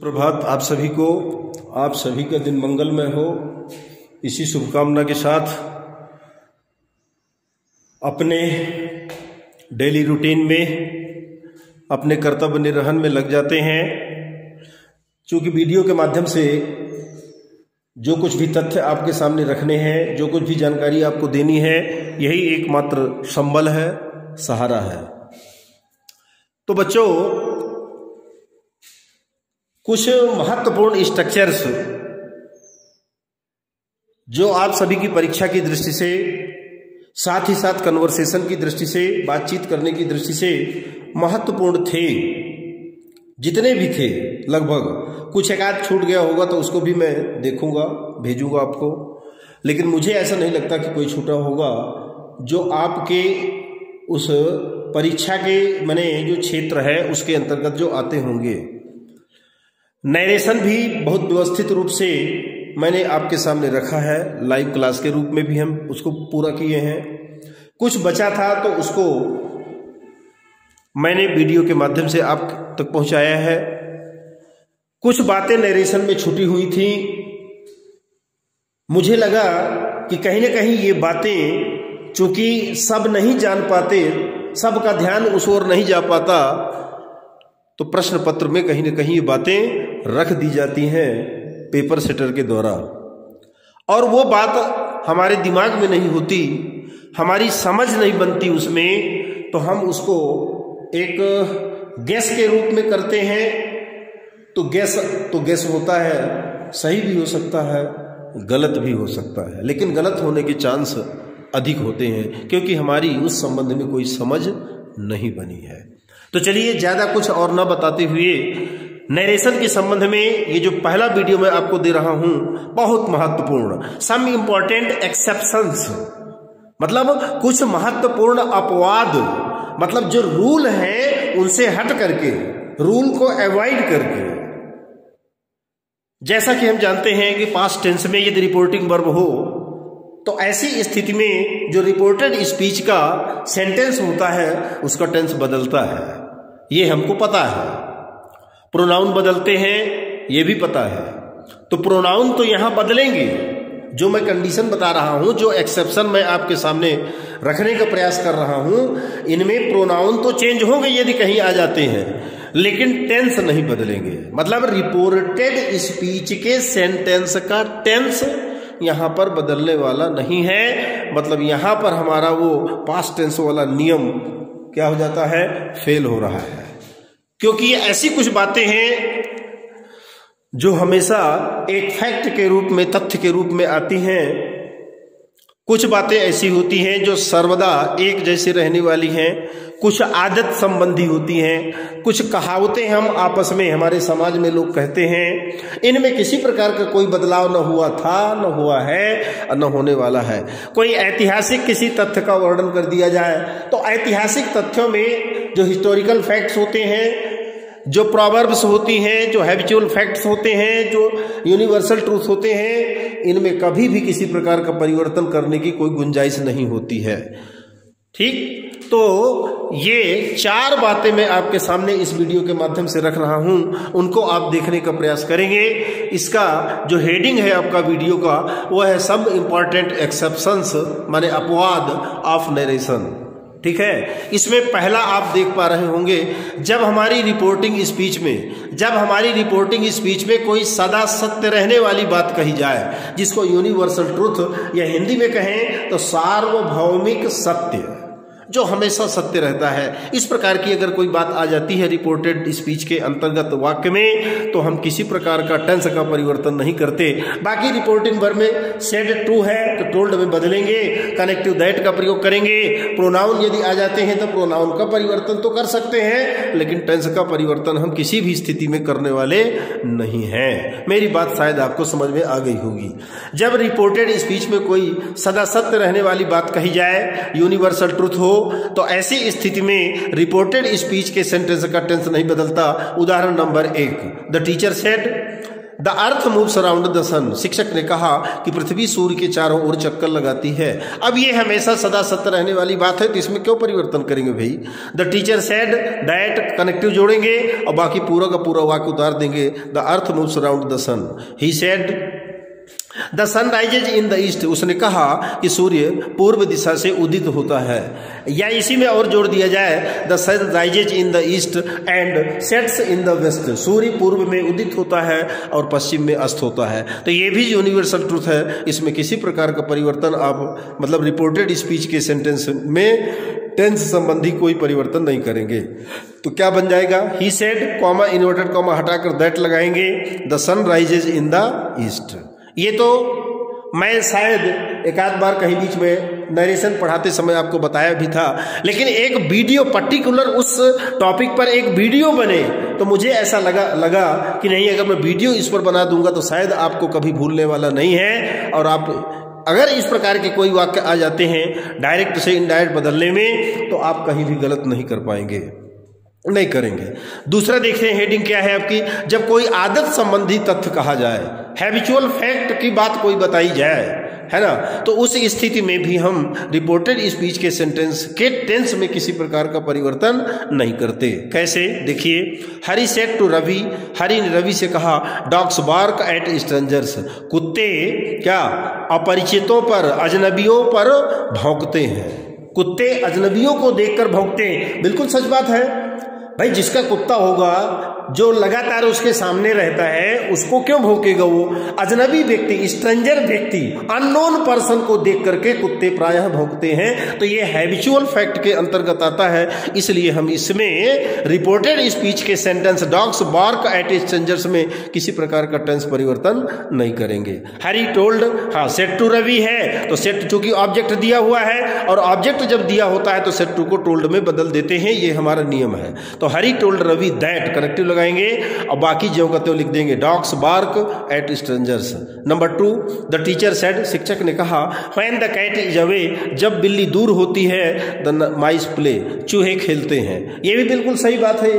प्रभात आप सभी को, आप सभी का दिन मंगलमय हो, इसी शुभकामना के साथ अपने डेली रूटीन में अपने कर्तव्य निर्वहन में लग जाते हैं। क्योंकि वीडियो के माध्यम से जो कुछ भी तथ्य आपके सामने रखने हैं, जो कुछ भी जानकारी आपको देनी है, यही एकमात्र संबल है, सहारा है। तो बच्चों, कुछ महत्वपूर्ण स्ट्रक्चर्स जो आप सभी की परीक्षा की दृष्टि से, साथ ही साथ कन्वर्सेशन की दृष्टि से, बातचीत करने की दृष्टि से महत्वपूर्ण थे, जितने भी थे लगभग, कुछ एक आध छूट गया होगा तो उसको भी मैं देखूंगा, भेजूंगा आपको। लेकिन मुझे ऐसा नहीं लगता कि कोई छूटा होगा जो आपके उस परीक्षा के माने जो क्षेत्र है उसके अंतर्गत जो आते होंगे। नरेशन भी बहुत व्यवस्थित रूप से मैंने आपके सामने रखा है, लाइव क्लास के रूप में भी हम उसको पूरा किए हैं। कुछ बचा था तो उसको मैंने वीडियो के माध्यम से आप तक पहुंचाया है। कुछ बातें नरेशन में छुटी हुई थी। मुझे लगा कि कहीं ना कहीं ये बातें, चूंकि सब नहीं जान पाते, सबका ध्यान उस ओर नहीं जा पाता, तो प्रश्न पत्र में कहीं ना कहीं ये बातें रख दी जाती हैं पेपर सेटर के द्वारा, और वो बात हमारे दिमाग में नहीं होती, हमारी समझ नहीं बनती उसमें, तो हम उसको एक गैस के रूप में करते हैं। तो गैस होता है, सही भी हो सकता है, गलत भी हो सकता है, लेकिन गलत होने के चांस अधिक होते हैं क्योंकि हमारी उस संबंध में कोई समझ नहीं बनी है। तो चलिए ज्यादा कुछ और न बताते हुए नरेशन के संबंध में ये जो पहला वीडियो मैं आपको दे रहा हूं, बहुत महत्वपूर्ण, सम इंपॉर्टेंट एक्सेप्शंस, मतलब कुछ महत्वपूर्ण अपवाद, मतलब जो रूल है उनसे हट करके, रूल को अवॉइड करके। जैसा कि हम जानते हैं कि पास्ट टेंस में यदि रिपोर्टिंग वर्ब हो तो ऐसी स्थिति में जो रिपोर्टेड स्पीच का सेंटेंस होता है उसका टेंस बदलता है, ये हमको पता है। प्रोनाउन बदलते हैं, ये भी पता है। तो प्रोनाउन तो यहां बदलेंगे, जो मैं कंडीशन बता रहा हूं, जो एक्सेप्शन मैं आपके सामने रखने का प्रयास कर रहा हूं, इनमें प्रोनाउन तो चेंज होंगे यदि कहीं आ जाते हैं, लेकिन टेंस नहीं बदलेंगे। मतलब रिपोर्टेड स्पीच के सेंटेंस का टेंस यहां पर बदलने वाला नहीं है। मतलब यहां पर हमारा वो पास्ट टेंस वाला नियम क्या हो जाता है, फेल हो रहा है। क्योंकि ये ऐसी कुछ बातें हैं जो हमेशा एक फैक्ट के रूप में, तथ्य के रूप में आती हैं। कुछ बातें ऐसी होती हैं जो सर्वदा एक जैसे रहने वाली हैं, कुछ आदत संबंधी होती हैं, कुछ कहावतें हम आपस में, हमारे समाज में लोग कहते हैं, इनमें किसी प्रकार का कोई बदलाव न हुआ था, न हुआ है और न होने वाला है। कोई ऐतिहासिक किसी तथ्य का वर्णन कर दिया जाए तो ऐतिहासिक तथ्यों में जो हिस्टोरिकल फैक्ट्स होते हैं, जो प्रोवर्ब्स होती हैं, जो हैबिचुअल फैक्ट्स होते हैं, जो यूनिवर्सल ट्रूथ होते हैं, इनमें कभी भी किसी प्रकार का परिवर्तन करने की कोई गुंजाइश नहीं होती है। ठीक, तो ये चार बातें मैं आपके सामने इस वीडियो के माध्यम से रख रहा हूं, उनको आप देखने का प्रयास करेंगे। इसका जो हेडिंग है आपका वीडियो का, वो है सम इंपॉर्टेंट एक्सेप्शंस, माने अपवाद ऑफ नरेशन। ठीक है, इसमें पहला आप देख पा रहे होंगे, जब हमारी रिपोर्टिंग स्पीच में कोई सदा सत्य रहने वाली बात कही जाए, जिसको यूनिवर्सल ट्रूथ या हिंदी में कहें तो सार्वभौमिक सत्य, जो हमेशा सत्य रहता है, इस प्रकार की अगर कोई बात आ जाती है रिपोर्टेड स्पीच के अंतर्गत वाक्य में, तो हम किसी प्रकार का टेंस का परिवर्तन नहीं करते। बाकी रिपोर्टिंग वर्ब में सेड ट्रू है तो टोल्ड में बदलेंगे, कनेक्टिव दैट का प्रयोग करेंगे। प्रोनाउन यदि आ जाते हैं तो प्रोनाउन का परिवर्तन तो कर सकते हैं, लेकिन टेंस का परिवर्तन हम किसी भी स्थिति में करने वाले नहीं हैं। मेरी बात शायद आपको समझ में आ गई होगी। जब रिपोर्टेड स्पीच में कोई सदा सत्य रहने वाली बात कही जाए, यूनिवर्सल ट्रूथ हो, तो ऐसी स्थिति में रिपोर्टेड स्पीच के सेंटेंस का टेंस नहीं बदलता। उदाहरण number 1, the teacher said the earth moves around the sun. शिक्षक ने कहा कि पृथ्वी सूर्य के चारों ओर चक्कर लगाती है। अब ये हमेशा सदा सत्य रहने वाली बात है, तो इसमें क्यों परिवर्तन करेंगे भाई। The teacher said that, connective जोड़ेंगे और बाकी पूरा का पूरा वाक्य उतार देंगे। The earth moves around the sun. He said the sun rises in the east, उसने कहा कि सूर्य पूर्व दिशा से उदित होता है। या इसी में और जोड़ दिया जाए, the sun rises in the east and sets in the west, सूर्य पूर्व में उदित होता है और पश्चिम में अस्त होता है। तो ये भी यूनिवर्सल ट्रूथ है, इसमें किसी प्रकार का परिवर्तन आप मतलब रिपोर्टेड स्पीच के सेंटेंस में टेंस संबंधी कोई परिवर्तन नहीं करेंगे। तो क्या बन जाएगा, he said comma inverted comma हटाकर दैट लगाएंगे, the sun rises in the east. ये तो मैं शायद एक आध बार कहीं बीच में नरेशन पढ़ाते समय आपको बताया भी था, लेकिन एक वीडियो पर्टिकुलर उस टॉपिक पर एक वीडियो बने तो मुझे ऐसा लगा कि नहीं, अगर मैं वीडियो इस पर बना दूंगा तो शायद आपको कभी भूलने वाला नहीं है। और आप अगर इस प्रकार के कोई वाक्य आ जाते हैं डायरेक्ट से इनडायरेक्ट बदलने में, तो आप कहीं भी गलत नहीं कर पाएंगे, नहीं करेंगे। दूसरा देखते हैं हेडिंग क्या है आपकी, जब कोई आदत संबंधी तथ्य कहा जाए, हैबिचुअल फैक्ट की बात कोई बताई जाए, है ना, तो उस स्थिति में भी हम रिपोर्टेड स्पीच के सेंटेंस के टेंस में किसी प्रकार का परिवर्तन नहीं करते। कैसे, देखिए, हरी सेड टू रवि, हरी ने रवि से कहा, डॉग्स बार्क एट स्ट्रेंजर्स, कुत्ते क्या अपरिचितों पर, अजनबियों पर भौंकते हैं। कुत्ते अजनबियों को देखकर भौंकते हैं, बिल्कुल सच बात है भाई। जिसका कुत्ता होगा जो लगातार उसके सामने रहता है, उसको क्यों भौंकेगा वो। अजनबी व्यक्ति, स्ट्रेंजर व्यक्ति, अननोन पर्सन को देख करके कुत्ते प्रायः भौंकते हैं। तो ये हैबिचुअल फैक्ट के अंतर्गत आता है, इसलिए हम इसमें रिपोर्टेड स्पीच के sentence dogs bark at strangers में किसी प्रकार का टेंस परिवर्तन नहीं करेंगे। हरी टोल्ड, हाँ सेड टू रवि है, तो सेड चूंकि ऑब्जेक्ट दिया हुआ है और ऑब्जेक्ट जब दिया होता है तो सेड टू को टोल्ड में बदल देते हैं, ये हमारा नियम है। तो Hari told Ravi that, connective लगाएंगे और बाकी जो का तो लिख देंगे, dogs bark at strangers. Number 2, the teacher said, शिक्षक ने कहा, when the cat is away, जब बिल्ली दूर होती है, द माइस प्ले, चूहे खेलते हैं। ये भी बिल्कुल सही बात है,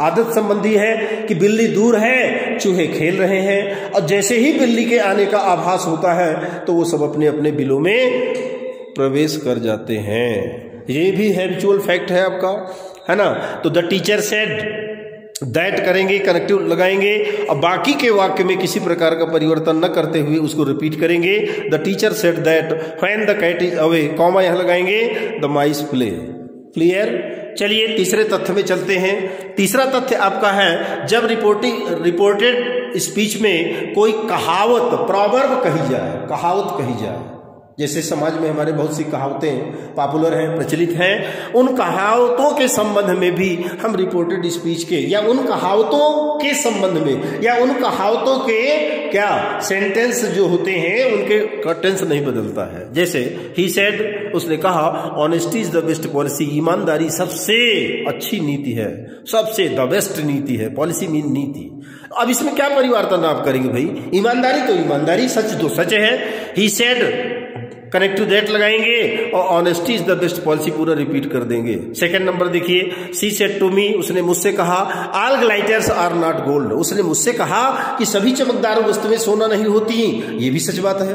आदत संबंधी है कि बिल्ली दूर है, चूहे खेल रहे हैं, और जैसे ही बिल्ली के आने का आभास होता है तो वो सब अपने अपने बिलों में प्रवेश कर जाते हैं। ये भी हैबिचुअल फैक्ट है आपका, है ना। तो द टीचर सेड दैट करेंगे, कनेक्टिव लगाएंगे और बाकी के वाक्य में किसी प्रकार का परिवर्तन न करते हुए उसको रिपीट करेंगे। The teacher said that when the cat is away, comma यहां लगाएंगे, द माइस प्ले। क्लियर। चलिए तीसरे तथ्य में चलते हैं। तीसरा तथ्य आपका है, जब रिपोर्टेड स्पीच में कोई कहावत, प्रॉवर्ब कही जाए, कहावत कही जाए, जैसे समाज में हमारे बहुत सी कहावतें पॉपुलर हैं, प्रचलित हैं, उन कहावतों के संबंध में भी हम रिपोर्टेड स्पीच के या उन कहावतों के संबंध में या उन कहावतों के क्या सेंटेंस जो होते हैं उनके टेंस नहीं बदलता है। जैसे ही सेड, उसने कहा, honesty is the best policy, ईमानदारी सबसे अच्छी नीति है, सबसे द बेस्ट नीति है, पॉलिसी मीन नीति। अब इसमें क्या परिवर्तन आप करेंगे भाई, ईमानदारी तो ईमानदारी, सच तो सच है। He said connective that लगाएंगे और honesty is the best policy पूरा रिपीट कर देंगे। सेकंड नंबर देखिए, सी सेड टू मी, उसने मुझसे कहा, all glitters are not gold, उसने मुझसे कहा कि सभी चमकदार वस्तुएं सोना नहीं होती। ये भी सच बात है,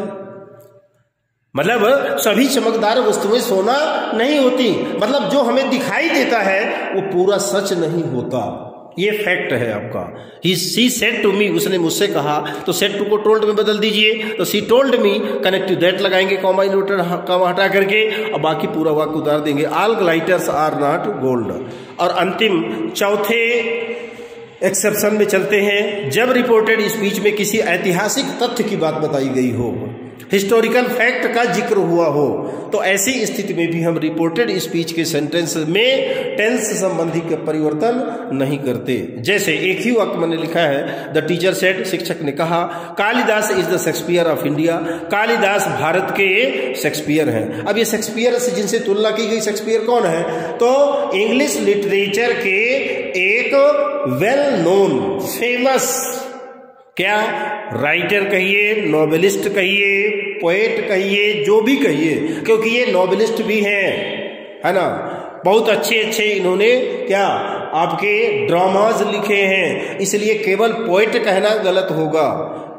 मतलब सभी चमकदार वस्तुएं सोना नहीं होती, मतलब जो हमें दिखाई देता है वो पूरा सच नहीं होता, ये फैक्ट है आपका। सी सेड टू मी, उसने मुझसे कहा, तो सेड टू को टोल्ड में बदल दीजिए, तो she told me, connective that लगाएंगे, कॉमा इन्वर्टेड कॉमा हटा करके और बाकी पूरा वाक्य उतार देंगे, all glitters are not gold. और अंतिम चौथे एक्सेप्शन में चलते हैं, जब रिपोर्टेड स्पीच में किसी ऐतिहासिक तथ्य की बात बताई गई हो, हिस्टोरिकल फैक्ट का जिक्र हुआ हो, तो ऐसी स्थिति में भी हम रिपोर्टेड स्पीच के सेंटेंस में टेंस संबंधी का परिवर्तन नहीं करते। जैसे एक ही वाक्य मैंने लिखा है, द टीचर सेड, शिक्षक ने कहा, Kalidas is the Shakespeare of India, Kalidas Bharat के शेक्सपियर हैं। अब ये शेक्सपियर से जिनसे तुलना की गई, शेक्सपियर कौन है, तो इंग्लिश लिटरेचर के एक वेल नोन फेमस क्या राइटर कहिए, नॉवेलिस्ट कहिए, पोएट कहिए, जो भी कहिए, क्योंकि ये नॉवेलिस्ट भी हैं, है ना, बहुत अच्छे अच्छे इन्होंने क्या आपके ड्रामाज लिखे हैं, इसलिए केवल पोएट कहना गलत होगा।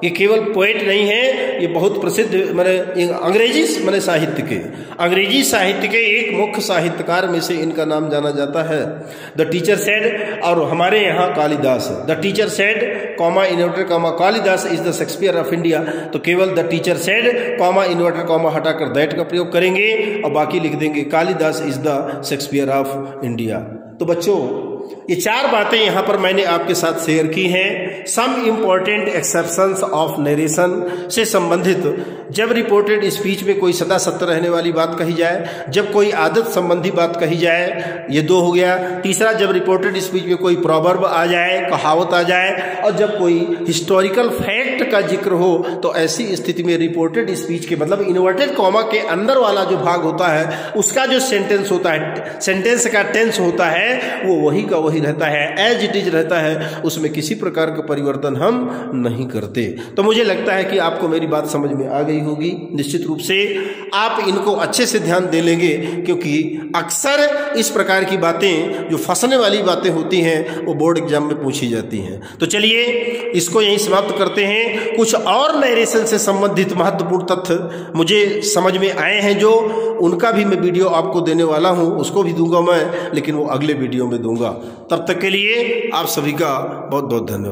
ये केवल पोएट नहीं है, ये बहुत प्रसिद्ध अंग्रेजी अंग्रेजी साहित्य के एक मुख्य साहित्यकार में से इनका नाम जाना जाता है। द टीचर सेड, और हमारे यहाँ Kalidas, the teacher said comma inverter comma Kalidas is the Shakespeare of India, तो केवल the teacher said comma inverter comma हटाकर दैट का प्रयोग करेंगे और बाकी लिख देंगे Kalidas is the Shakespeare of India. तो बच्चों, ये 4 बातें यहां पर मैंने आपके साथ शेयर की हैं। Some important exceptions of narration से संबंधित, जब रिपोर्टेड स्पीच में कोई सदा सत्य रहने वाली बात कही जाए, जब कोई आदत संबंधी बात कही जाए, ये 2 हो गया। तीसरा, जब रिपोर्टेड स्पीच में कोई प्रोवर्ब आ जाए, कहावत आ जाए, और जब कोई हिस्टोरिकल फैक्ट का जिक्र हो, तो ऐसी स्थिति में रिपोर्टेड स्पीच के मतलब इन्वर्टेड कॉमा के अंदर वाला जो भाग होता है, उसका जो सेंटेंस होता है, सेंटेंस का टेंस होता है, वो वही का वही रहता है, एज इट इज रहता है, उसमें किसी प्रकार का परिवर्तन हम नहीं करते। तो मुझे लगता है कि आपको मेरी बात समझ में आ गई होगी। निश्चित रूप से आप इनको अच्छे से ध्यान दे लेंगे, क्योंकि अक्सर इस प्रकार की बातें जो फंसने वाली बातें होती हैं वो बोर्ड एग्जाम में पूछी जाती हैं। तो चलिए इसको यहीं समाप्त करते हैं। कुछ और नरेशन से संबंधित महत्वपूर्ण तथ्य मुझे समझ में आए हैं, जो उनका भी मैं वीडियो आपको देने वाला हूं, उसको भी दूंगा मैं, लेकिन वो अगले वीडियो में दूंगा। तब तक के लिए आप सभी का बहुत बहुत धन्यवाद।